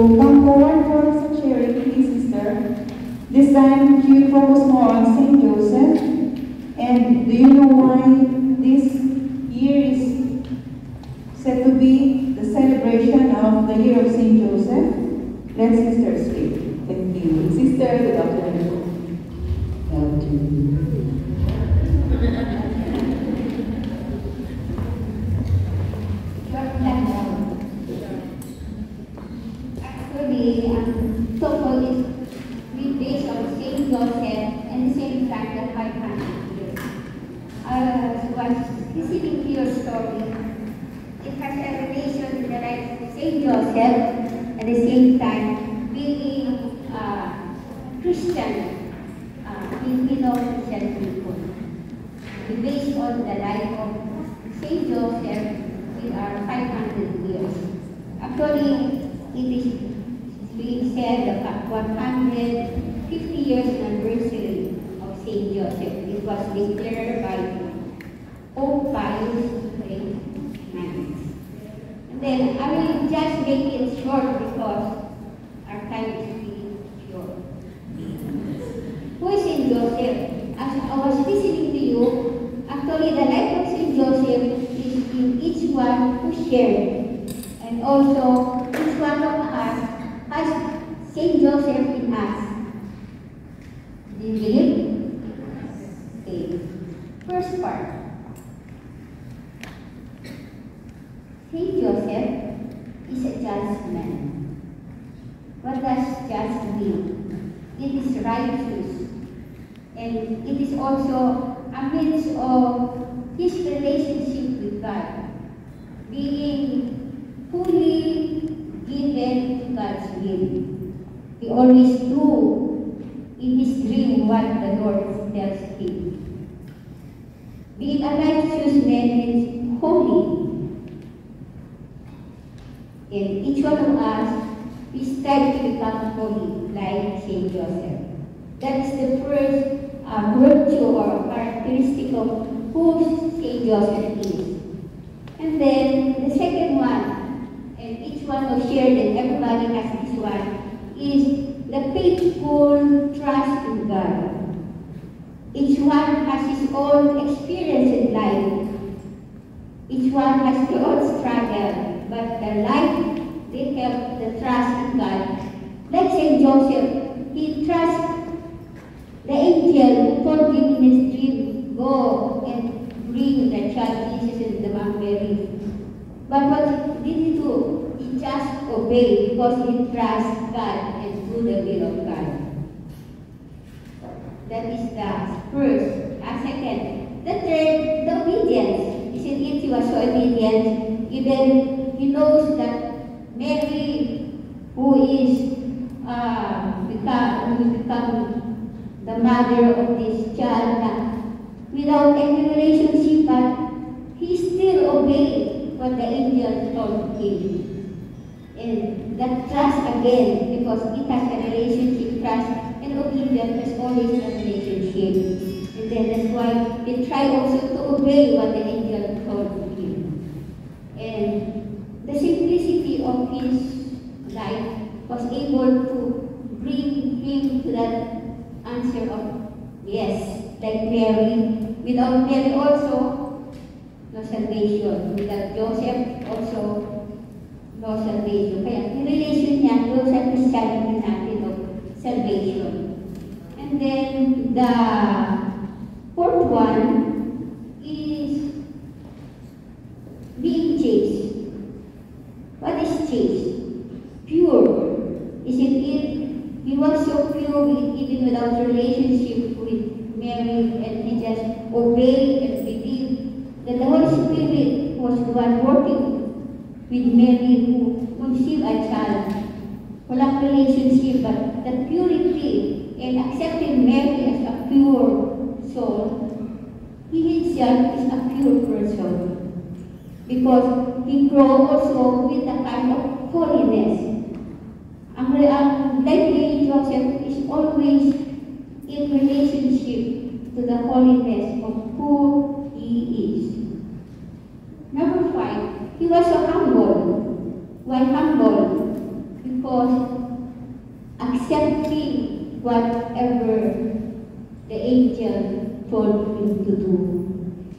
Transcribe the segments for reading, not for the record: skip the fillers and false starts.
come forward for such sharing, please, sister. This time, you focus more on Saint Joseph. And do you know why this year is said to be the celebration of the year of Saint Joseph? Let Sister speak. Thank you. Sister, good afternoon. Good afternoon. Actually, Tokyo is based on Saint Joseph and the same time the 500 years. I was listening to your story. It has a relation to the life of Saint Joseph at the same time being Christian, Filipino Christian people. Based on the life of Saint Joseph, we are 500 years. Actually, it is being said the 150 years anniversary of Saint Joseph. It was declared by Pope Pius IX. And then I will just make it short because our time is really short. Who is Saint Joseph? As I was listening to you, actually the life of Saint Joseph is in each one who shared. And also, each one of us has Saint Joseph in us. Do you believe? Okay. First part. Saint Joseph is a just man. What does just mean? It is righteous. And it is also a means of his relationship with God. Being fully given to God's will. He always do in his dream what the Lord tells him. Being a righteous man means holy. And each one of us is trying to become holy like Saint Joseph. That is the first virtue or characteristic of who Saint Joseph is. And then the second one, and each one will share that everybody has this one, is the faithful trust in God. Each one has his own experience in life. Each one has their own struggle, but their life, they have the trust in God. Like Saint Joseph, he trusts the angel who told him in his dream, go and bring the child Jesus in the Mount Mary. But what did he do? He just obeyed because he trusts God and do the will of God. That is the first. Second. The third, the obedience. Isn't it? He was so obedient. Even he knows that Mary, who will become the mother of this child, without any relationship, but he still obeyed what the angel told him. And that trust again, because it has a relationship, trust and obedience has always a relationship. And then that's why he tried also to obey what the angel told him. And the simplicity of his life was able to bring him to that answer of yes, like Mary. Without Mary also, no salvation. Without Joseph also, no salvation. Kaya yung relation niya doon sa Christianity natin of salvation. And then the fourth one is being chaste. What is chaste? Pure. Isn't it? He was so pure even without relationship with Mary, and he just obeyed and believed that the Holy Spirit was the one working with Mary who conceived a child. Walang relationship, but the purity and accepting Mary as a pure soul, he himself is a pure person because he grew also with a kind of holiness. Like Joseph is always in relationship to the holiness of who he is. Number 5, he was so humble. Why humble? Because accepting whatever the angel told him to do.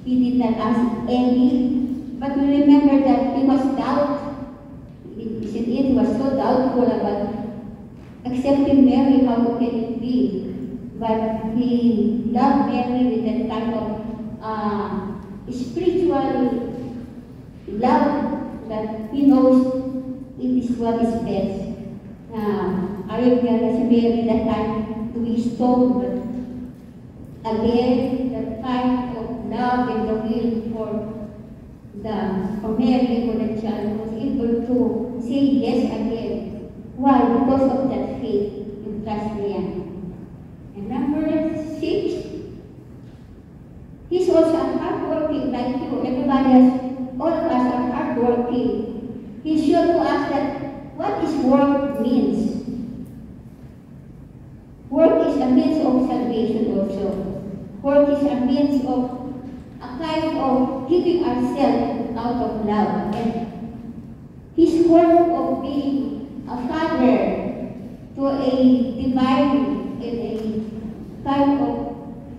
He did not ask any, but we remember that he was he was so doubtful about accepting Mary, how can it be? But he loved Mary with that kind of spiritual love that he knows it is what is best. Ayaw niya na si Mary that time to be stoned, but again, that kind of love and the will for Mary, for the child, was able to say yes again. Why? Because of that faith in trust niya. And number 6, he's also hardworking like you. Everybody all of us are hardworking. He's sure to ask that what is work means. Work is a means of salvation also. Work is a means of a kind of giving ourselves out of love. And his work of being a father to a divine and a kind of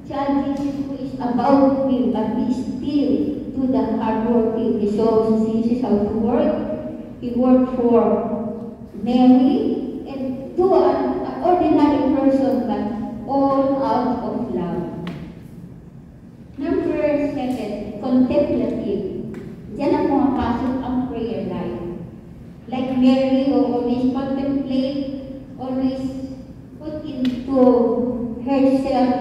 child who is about him, but he still do the hard working. He shows Jesus how to work. He worked for Mary and to an ordinary person, but all out of love. Number 7, contemplative. Diyan ang pumapasok ang prayer life. Like Mary, who always contemplate, always put into herself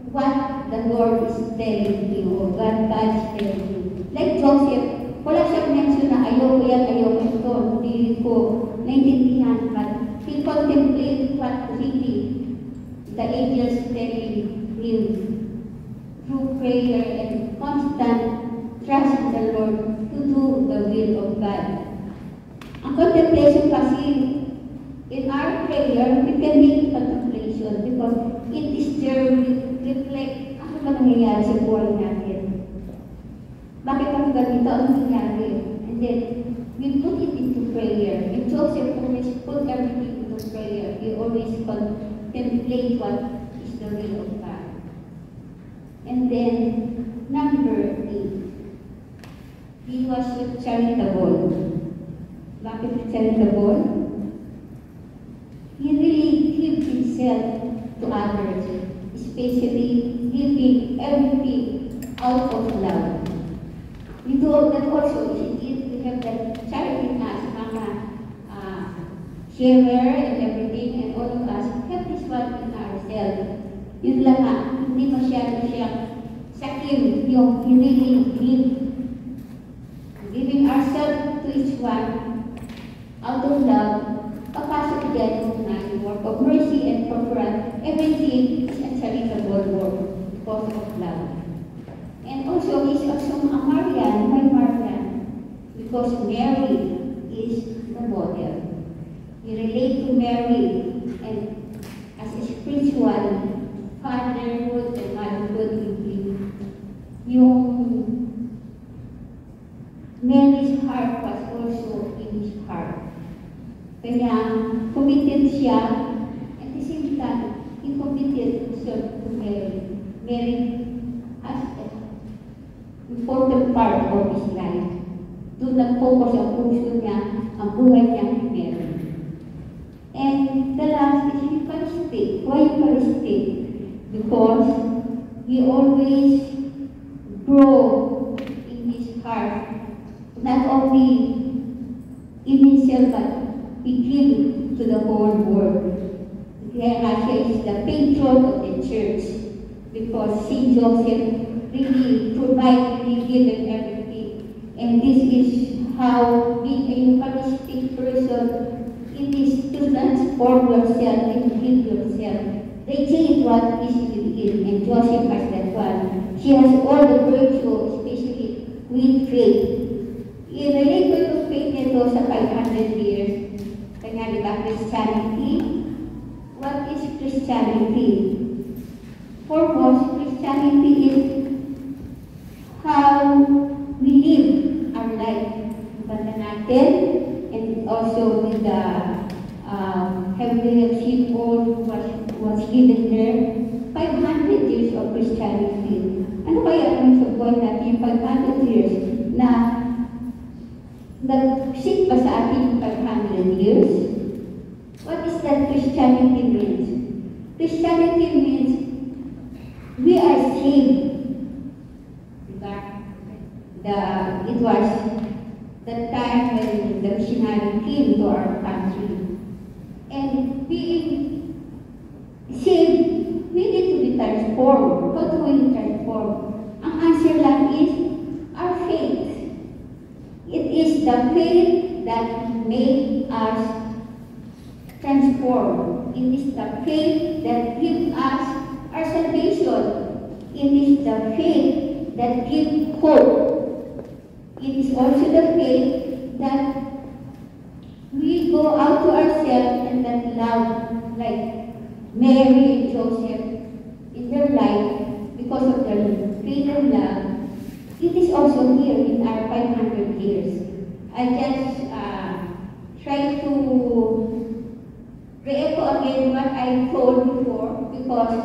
what the Lord is telling you, or what God is telling you. Like Joseph, wala siyang mention na ayoko yan, ayoko ito, hindi ko naintindihan, but he contemplated what really the angels telling him through prayer and constant trust in the Lord to do the will of God. Ang contemplation kasi, in our prayer, we can make contemplation because it is there to reflect ano ba nangyayari sa buhay natin. Bakit ako ganito? Ano nangyayari? And then, we put it into prayer. And Joseph always put everything into prayer. He always contemplate what is the will of God. And then, number 8, he was charitable. Bakit charitable? He really gave himself to others, especially giving everything out of love. We do that also. We have that charity in us, mga sharer and everything, and all of us have this one in ourselves. Yun lang nga, hindi masyado siyang sakim, yung really giving ourselves to each one out of love, papasok dyan na yung work of mercy and corporate. Everything is a charitable work because of love. And also, he's also a Marian, my Marian, because Mary is the model. You relate to Mary and as a spiritual fatherhood and motherhood with you. Yung Mary's heart was also in his heart. Kaya committed siya, at the same time, he committed himself to Mary. Mary as an important part of his life. Doon nag-focus ang puso niya, ang buhay niya kay Mary. And the last is Eucharistic. Why Eucharistic? Because he always grow in his heart, not only in himself, but he gave to the whole world. Kaya nga siya is the patron of the church, because Saint Joseph really provided, really given everything. And this is how being a Eucharistic person, it is to transform yourself and give yourself. They change what is within, and Joseph has that one. She has all the virtue, especially with faith. I-relate ko yung faith nito sa 500 years. Kanya, di ba, Christianity? What is Christianity? Foremost, Christianity is how we live our life. Banda natin, and also with the where we have seen all was given there, 500 years of Christianity. Ano kaya ang support natin yung 500 years na nag-sit pa sa atin 500 years? What is that Christianity means? Christianity means we are saved. Diba? It was the time when the missionary came to our country. And being saved, we need to be transformed. How do we transform? Ang answer lang is our faith. It is the faith that made us transform. It is the faith that gives us our salvation. It is the faith that gives hope. It is also the faith that we go out to ourselves and that love, like Mary and Joseph in their life, because of their faith and love. It is also here in our 500 years. I just try to re-echo again what I told before, because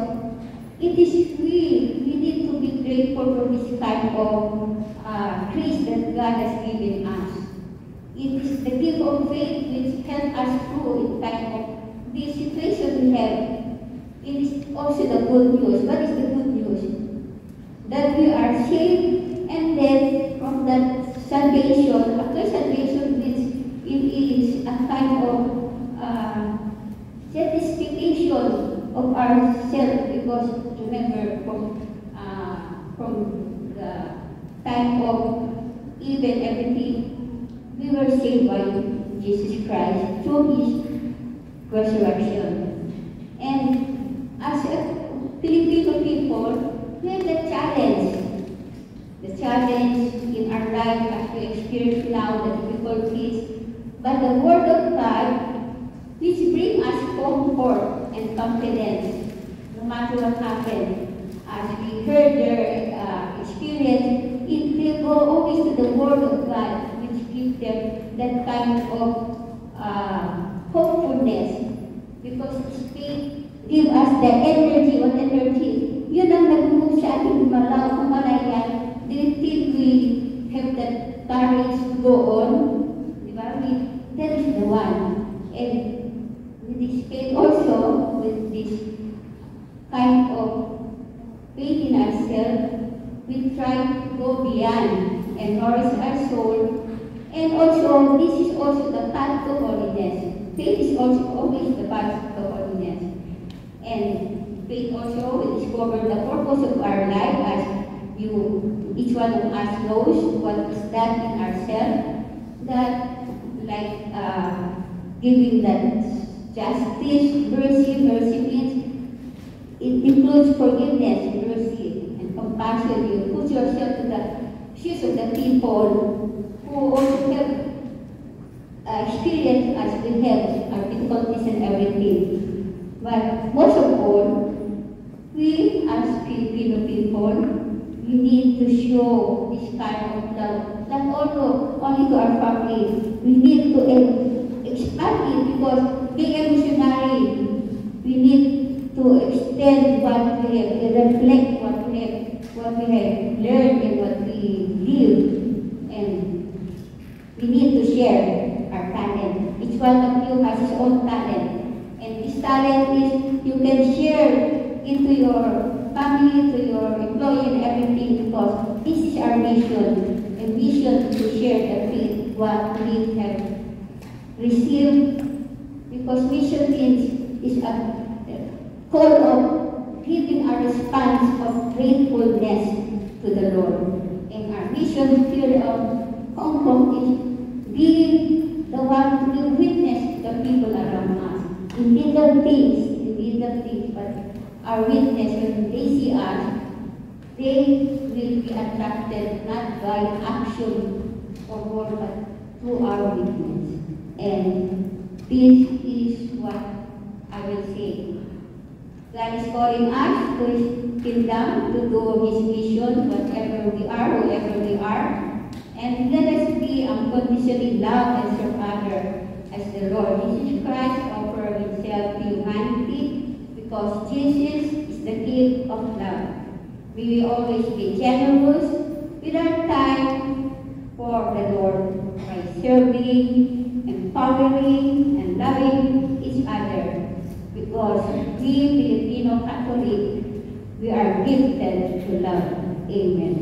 it is we need to be grateful for this kind of grace that God has given us. It is the gift of faith which helps us through in time of this situation we have. It is also the good news. What is the good news? That we are saved, and then from that salvation, after salvation, which it is a kind of satisfaction of ourselves, because remember from the time of even everything, we were saved by Jesus Christ through His resurrection. And as a Filipino people, we have the challenge in our life as we experience now the difficulties, but the Word of God, which brings us comfort and confidence, no matter what happens. As we heard their experience, it will go always to the Word of God, which gives them that kind of hopefulness, because faith gives us the energy. What energy? Yun ang nag-move sa ating kumalayan. Do you think we have that courage to go on? Diba? That is the one. And with this faith also, with this kind of faith in ourselves, we try to go beyond and nourish our soul. And also, this is also the path to holiness. Faith is also always the path to holiness. And faith also will discover the purpose of our life, as each one of us knows what is that in ourselves. That, like giving that justice, mercy means it includes forgiveness, mercy, and compassion. You put yourself in the shoes of the people who also have experience as we have our difficulties and everything. But most of all, we as Filipino people, we need to show this kind of love, not only to our family. We need to expand it, because being a missionary, we need to extend what we have, to reflect what we have learned and what we live, and we need to share our talent. Each one of you has his own talent. And this talent is you can share into your family, to your employee and everything, because this is our mission. A mission to share the faith, what we have received. Because mission is a call of giving a response of gratefulness to the Lord. And our mission here of Hong Kong is being the one to witness the people around us. In little things, but our witness, when they see us, they will be attracted not by action or word, but through our witness. And this is what I will say. God is calling us to His kingdom, to do His mission, whatever we are, whoever we are. And let us be unconditionally love and serve others as the Lord Jesus Christ offered Himself because Jesus is the gift of love. We will always be generous with our time for the Lord by serving, empowering, and loving each other, because we Filipino Catholic, we are gifted to love. Amen.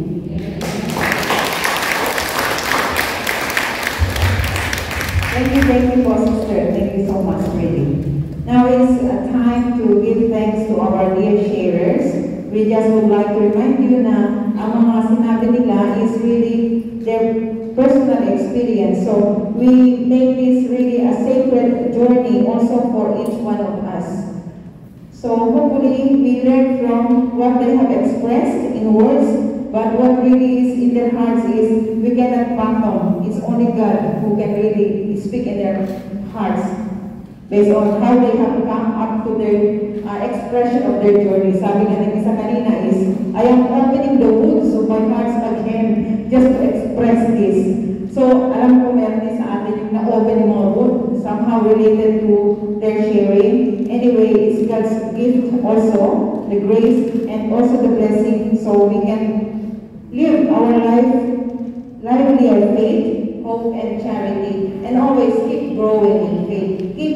Thank you, sister. Thank you so much, really. Now it's time to give thanks to our dear sharers. We just would like to remind you na ang mga sinabi nila is really their personal experience. So we make this really a sacred journey also for each one of us. So hopefully we learn from what they have expressed in words, but what really is in their hearts is we cannot fathom. It's only God who can really speak in their hearts based on how they have come up to their expression of their journey. Sabi nga ng isa kanina is, I am opening the wounds of my heart again just to express this. So alam ko meron din sa atin yung na-open yung mga wounds, somehow related to their sharing. Anyway, it's God's gift also, the grace and also the blessing, so we can live our life, lively our faith, hope and charity, and always keep growing in faith. Keep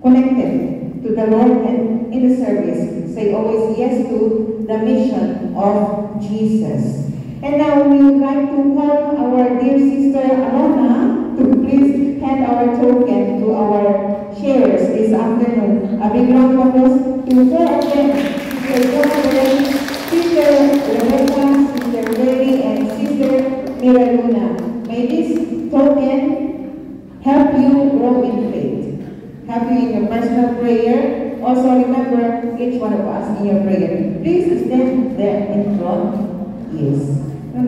connected to the Lord and in the service. Say always yes to the mission of Jesus. And now we would like to call our dear sister Alona to please hand our token to our sharers this afternoon. A big round of applause to four of them. Sister Rebecca, Sister Mary, and Sister Mira Luna. May this token help you grow in faith, help you in your personal prayer. Also remember each one of us in your prayer. Please stand there in front. Yes. No.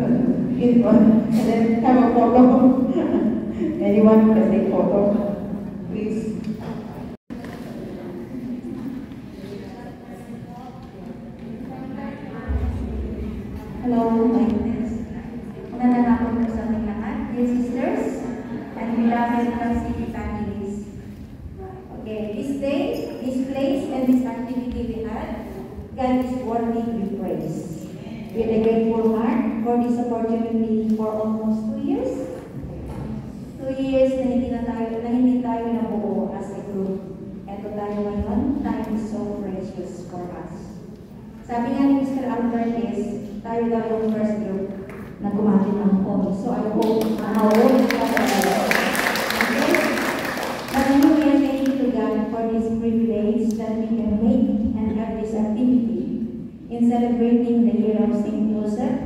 In front. And then have a photo. Anyone can take photo? Please. Hello, my friends. Magandang hapon po sa ating lahat, dear sisters and beloved City families. Okay, this day, this place, and this activity we had, God is worthy to be praised. With a grateful heart for this opportunity for almost 2 years. 2 years na hindi tayo nabuo as a group. Ito tayo ngayon, time is so precious for us. Sabi nga ni Mr. Albertes, tayo daw yung first group na gumamit ng phone. So I hope ma-hold ka talaga. Okay? But anyway, thank you to God for this privilege that we can make and have this activity in celebrating the year of St. Joseph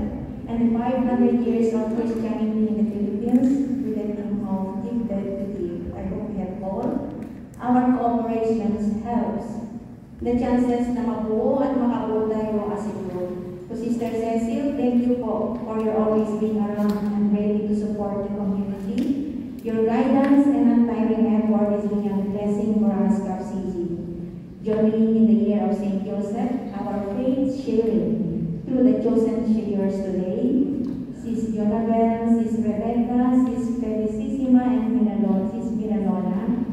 and the 500 years of Christianity in the Philippines with the theme of Give That to Give. I hope we have all. Our cooperations helps the chances na mabuo at makabuo tayo as a group. To Sister Cecil, thank you for your always being around and ready to support the community. Your guidance and untiring effort is being a blessing for us, CAPCG. Joining in the year of St. Joseph, our faith sharing through the chosen sharers today, Sis Jonabel, Sis Rebecca, Sis Felicissima, and Sis Minalona.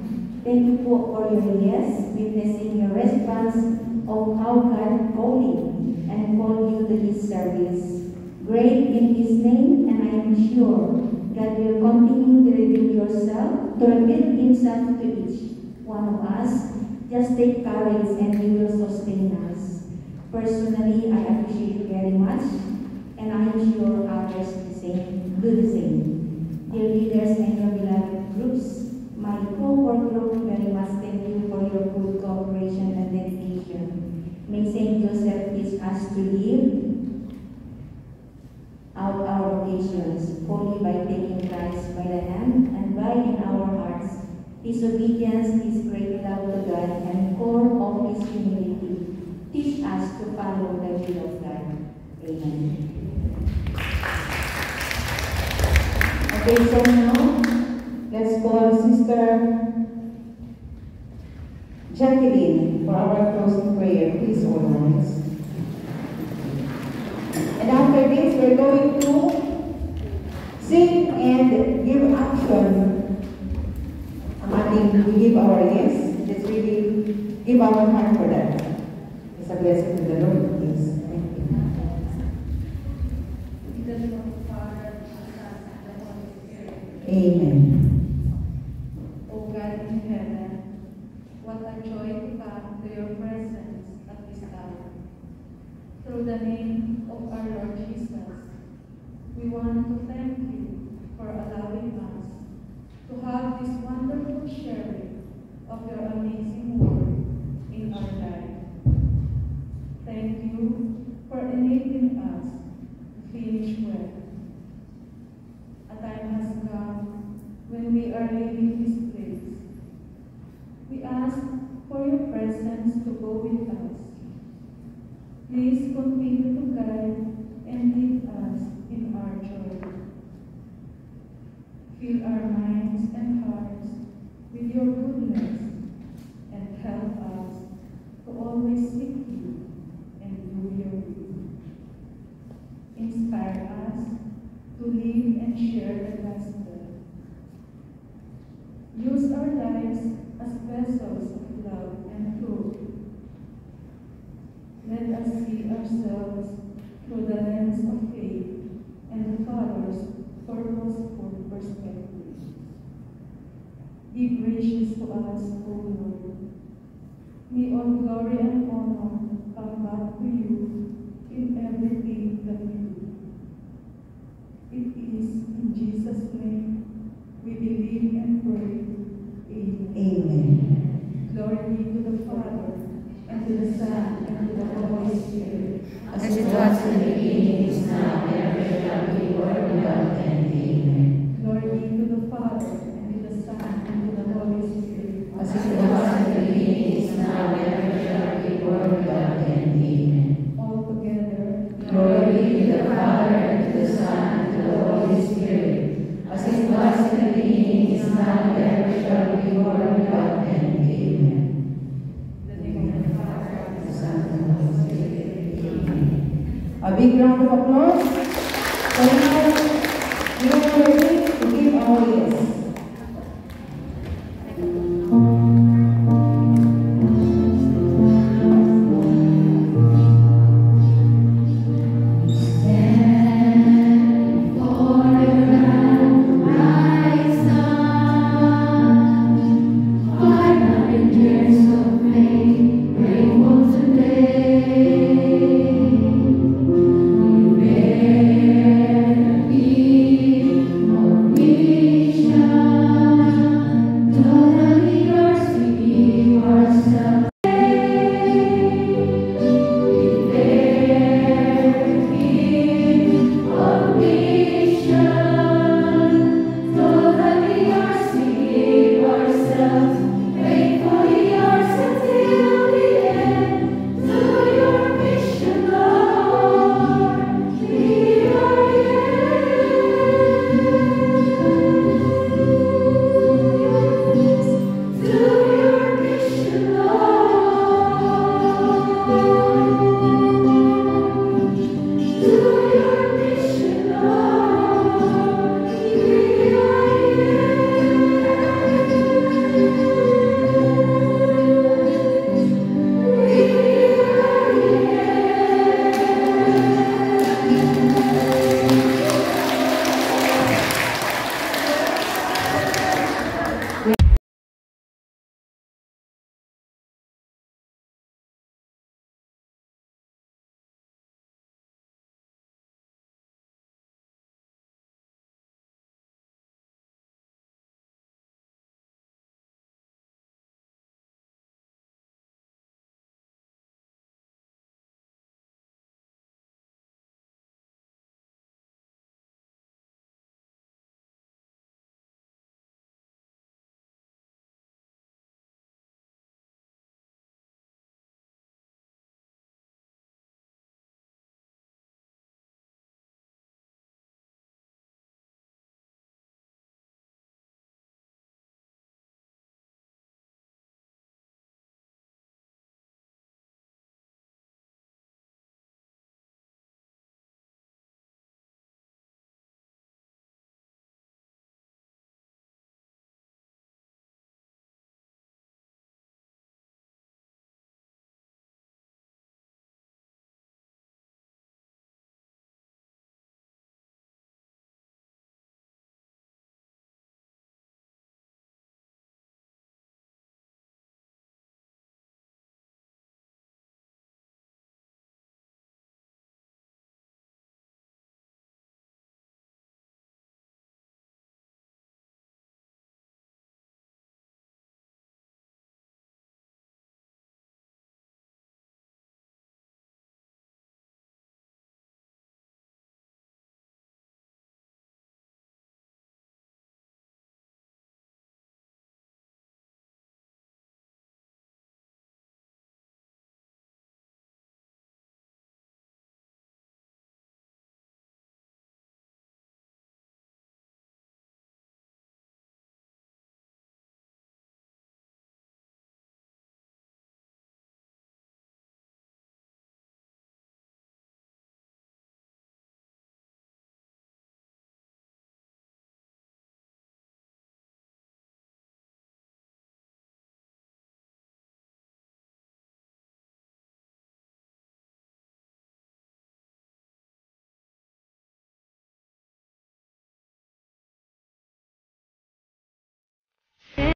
Thank you for your yes, witnessing your response of how God called you and called you to His service. Great in His name, and I am sure God will continue to reveal Himself to each one of us. Just take courage and He will sustain us. Personally, I appreciate very much, and I am sure others do the same. Dear leaders and your beloved groups, my co-work group, very much thank you for your good cooperation and dedication. May St. Joseph teach us to live out our vocations fully by taking Christ by the hand and by in our hearts His obedience, His great love to God, and core of His humility. Teach us to follow the will of God. Amen. Okay, so now, let's call Sister Jacqueline for our closing prayer. Please all rise. And after this, we're going to sing and give action. We give our yes. Let's really give our heart for that. It's a blessing to the Lord, please. Thank you. Amen. O God in heaven, what a joy to come to your presence at this hour. Through the name of our Lord Jesus, we want to thank you for allowing us to have this wonderful sharing of your amazing word in our life. Thank you for enabling us to finish well. A time has come when we are leaving this place. We ask for your presence to go with us. Please continue to guide and lead us in our joy. Fill our minds and hearts with your goodness and help us to always seek you and do your will. Inspire us to live and share the gospel. Use our lives as vessels of love and truth. Let us see ourselves through the lens of faith and the Father's purposeful perspective. Be gracious to us, O Lord. May all glory and honor come back to you in everything that we do. It is in Jesus' name we believe and pray. Amen. Amen. Glory be to the Father, and to the Son, and to the Holy Spirit. As it was in the beginning, is now, and ever shall be, world without end. Amen. Glory be to the Father, and to the Son, and to the Holy Spirit. As it was in the beginning, is now, and ever shall be, world without end. Amen. All together. Glory be to the Father, and to the Son, and to the Holy Spirit. As it was in the beginning, is now, and ever shall be, world without end. Amen. In the name of the Father, The Son, and the Holy Spirit. Amen. A big round of applause.